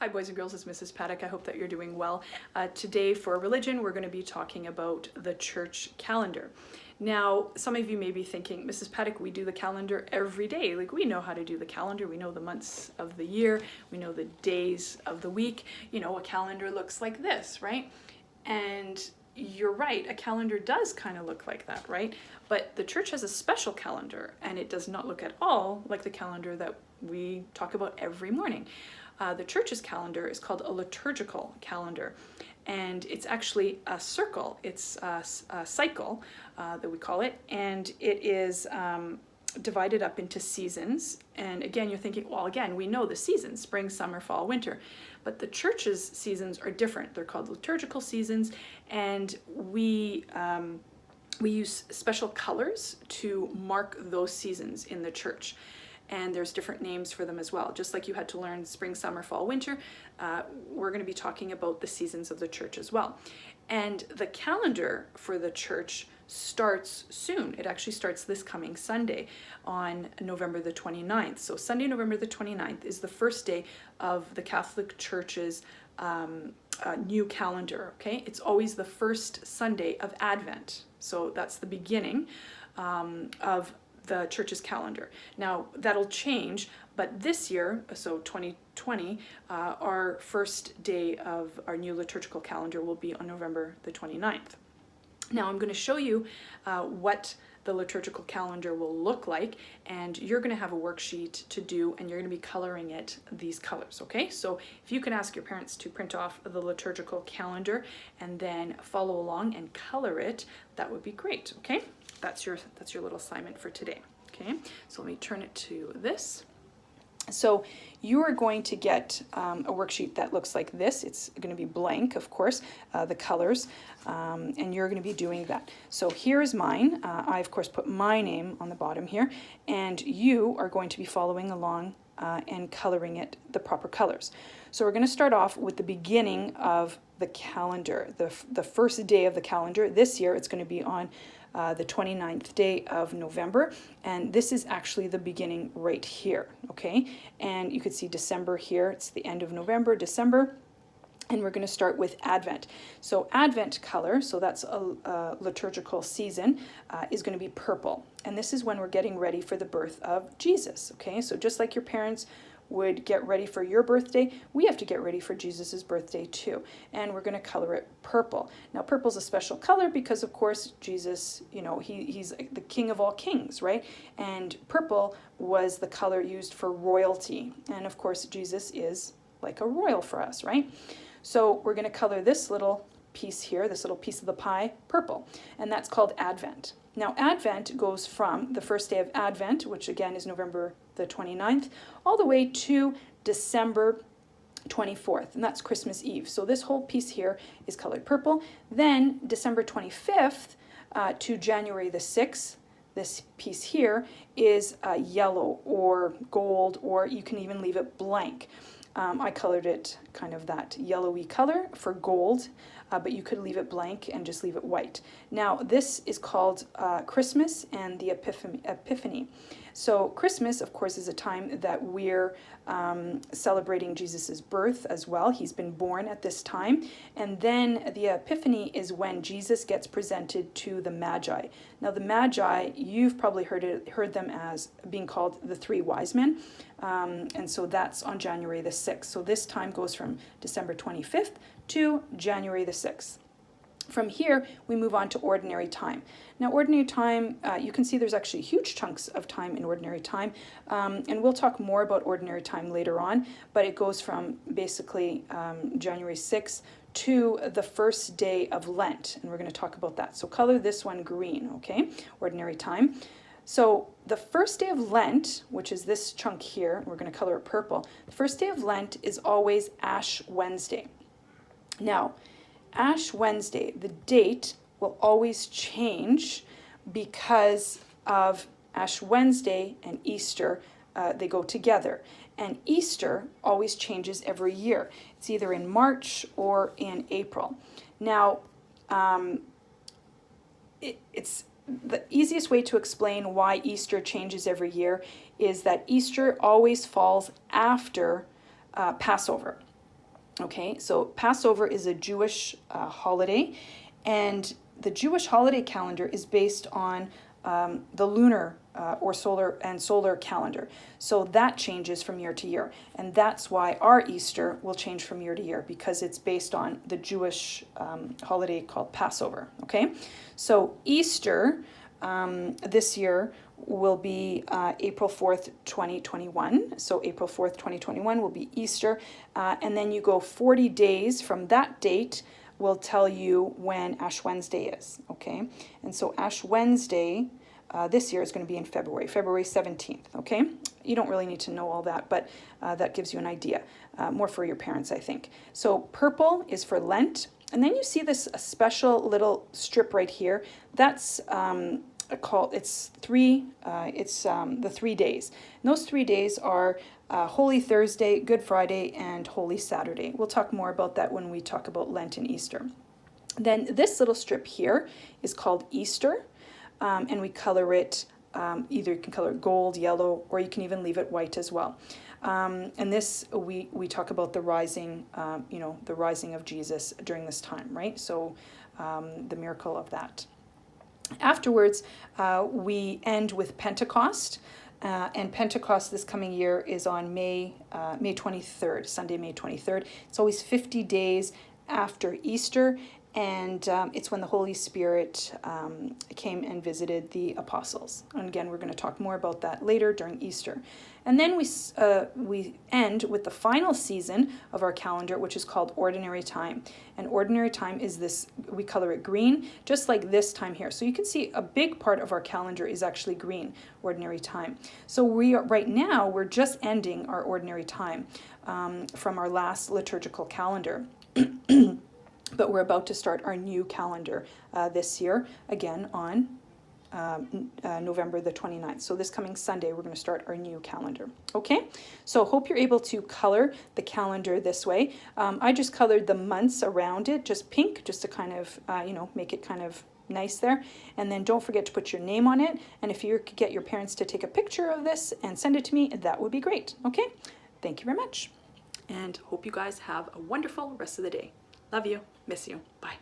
Hi boys and girls, it's Mrs. Paddock. I hope that you're doing well. Today for religion, we're going to be talking about the church calendar. Now, some of you may be thinking, Mrs. Paddock, we do the calendar every day. Like, we know how to do the calendar. We know the months of the year. We know the days of the week. You know, a calendar looks like this, right? And you're right, a calendar does kind of look like that, right? But the church has a special calendar, and it does not look at all like the calendar that we talk about every morning. The church's calendar is called a liturgical calendar, and it's actually a circle. It's a cycle that we call it, and it is divided up into seasons. And again, you're thinking, well, again, we know the seasons, spring, summer, fall, winter. But the church's seasons are different. They're called liturgical seasons, and we use special colors to mark those seasons in the church. And there's different names for them as well. Just like you had to learn spring, summer, fall, winter, we're going to be talking about the seasons of the church as well. And the calendar for the church starts soon. It actually starts this coming Sunday on November the 29th. So Sunday, November the 29th is the first day of the Catholic Church's new calendar, okay? It's always the first Sunday of Advent. So that's the beginning of the church's calendar. Now that'll change, but this year, so 2020, our first day of our new liturgical calendar will be on November the 29th. Now I'm going to show you what the liturgical calendar will look like, and you're going to have a worksheet to do, and you're going to be coloring it these colors, okay? So if you can ask your parents to print off the liturgical calendar and then follow along and color it, that would be great, okay? That's your little assignment for today, okay? So let me turn it to this. So you are going to get a worksheet that looks like this. It's going to be blank, of course, the colors, and you're going to be doing that. So here's mine. I, of course, put my name on the bottom here, and you are going to be following along and coloring it the proper colors. So we're going to start off with the beginning of the calendar, the first day of the calendar. This year, it's going to be on the 29th day of November, and this is actually the beginning right here, okay? And you could see December here. It's the end of November, December, and we're going to start with Advent. So Advent color, so that's a liturgical season, is going to be purple, and this is when we're getting ready for the birth of Jesus, okay? So just like your parents would get ready for your birthday, we have to get ready for Jesus's birthday too. And we're going to color it purple. Now, purple's a special color because, of course, Jesus, you know, he's the King of all kings, right? And purple was the color used for royalty. And, of course, Jesus is like a royal for us, right? So we're going to color this little piece here, this little piece of the pie, purple. And that's called Advent. Now, Advent goes from the first day of Advent, which again is November the 29th, all the way to December 24th, and that's Christmas Eve. So this whole piece here is colored purple. Then December 25th to January the 6th, this piece here is yellow or gold, or you can even leave it blank. I colored it kind of that yellowy color for gold, but you could leave it blank and just leave it white. Now, this is called Christmas and the Epiphany. So Christmas, of course, is a time that we're celebrating Jesus's birth as well. He's been born at this time. And then the Epiphany is when Jesus gets presented to the Magi. Now, the Magi, you've probably heard them as being called the three wise men. And so that's on January the 6th. So this time goes from December 25th to January the 6th. From here, we move on to ordinary time. Now, ordinary time, you can see there's actually huge chunks of time in ordinary time, and we'll talk more about ordinary time later on, but it goes from basically January 6th to the first day of Lent, and we're going to talk about that. So color this one green, okay? Ordinary time. So the first day of Lent, which is this chunk here, we're going to color it purple. The first day of Lent is always Ash Wednesday. Now, Ash Wednesday, the date will always change because of Ash Wednesday and Easter. They go together. And Easter always changes every year. It's either in March or in April. Now, it's the easiest way to explain why Easter changes every year is that Easter always falls after Passover. Okay, so Passover is a Jewish holiday, and the Jewish holiday calendar is based on the lunar or solar calendar. So that changes from year to year, and that's why our Easter will change from year to year, because it's based on the Jewish holiday called Passover. Okay, so Easter this year will be April 4th, 2021. So April 4th, 2021 will be Easter. And then you go 40 days from that date will tell you when Ash Wednesday is, okay? And so Ash Wednesday this year is going to be in February 17th, okay? You don't really need to know all that, but that gives you an idea, more for your parents, I think. So purple is for Lent. And then you see this special little strip right here. That's it's the 3 days. And those 3 days are Holy Thursday, Good Friday, and Holy Saturday. We'll talk more about that when we talk about Lent and Easter. Then this little strip here is called Easter, and we color it, either you can color it gold, yellow, or you can even leave it white as well. And this, we talk about the rising, the rising of Jesus during this time, right? So the miracle of that. Afterwards, we end with Pentecost, and Pentecost this coming year is on May 23rd, Sunday, May 23rd. It's always 50 days after Easter, and it's when the Holy Spirit came and visited the apostles. And again, we're going to talk more about that later during Easter. And then we end with the final season of our calendar, which is called Ordinary Time. And Ordinary Time is this, we color it green, just like this time here. So you can see a big part of our calendar is actually green, Ordinary Time. So right now, we're just ending our Ordinary Time from our last liturgical calendar. But we're about to start our new calendar this year, again on November the 29th. So this coming Sunday, we're going to start our new calendar. Okay, so hope you're able to color the calendar this way. I just colored the months around it, just pink, just to kind of, make it kind of nice there. And then don't forget to put your name on it. And if you could get your parents to take a picture of this and send it to me, that would be great. Okay, thank you very much. And hope you guys have a wonderful rest of the day. Love you. Miss you. Bye.